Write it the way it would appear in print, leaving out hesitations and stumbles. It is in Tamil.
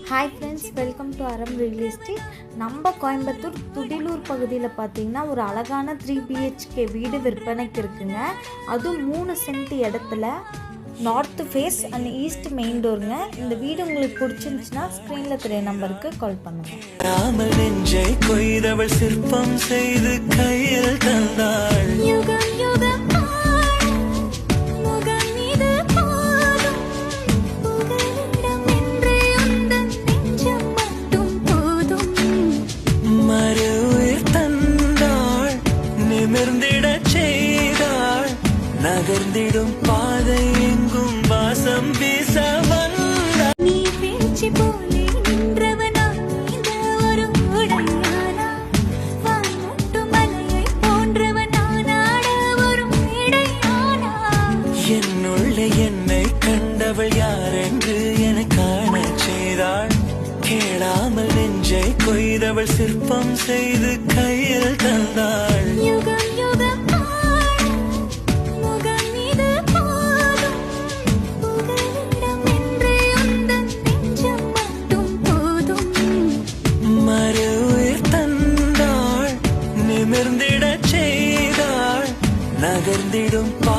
ஹாய் ஃப்ரெண்ட்ஸ், வெல்கம் டு அறம் ரியல் எஸ்டேட். நம்ம கோயம்புத்தூர் துடிலூர் பகுதியில் பார்த்தீங்கன்னா ஒரு அழகான 3 BHK வீடு விற்பனைக்கு இருக்குங்க. அதுவும் 3 சென்ட் இடத்துல north face and east main டோருங்க. இந்த வீடு உங்களுக்கு பிடிச்சிருந்துச்சுன்னா ஸ்க்ரீனில் தெரிய நம்பருக்கு கால் பண்ணுங்கள். சிற்பம் செய்து கையில் தந்தாள். நகர்ந்திடும் பாதை எங்கும் வாசம் வீச வந்தாய். நீ பேச்சு போலே நின்றவனா, இந்த ஒரு உடையானா, வான்முட்டு மலையை போன்றவனா, நாட ஒரு இடையானா. என்னுள்ளே என்னை கண்டவள் யார் என்று என காண செய்தாள். கேளாமல் நெஞ்சை கொய்தவள் சிற்பம் செய்து கையில் தந்தாள். யுகம் யுகம் நகர்ந்திடும் பா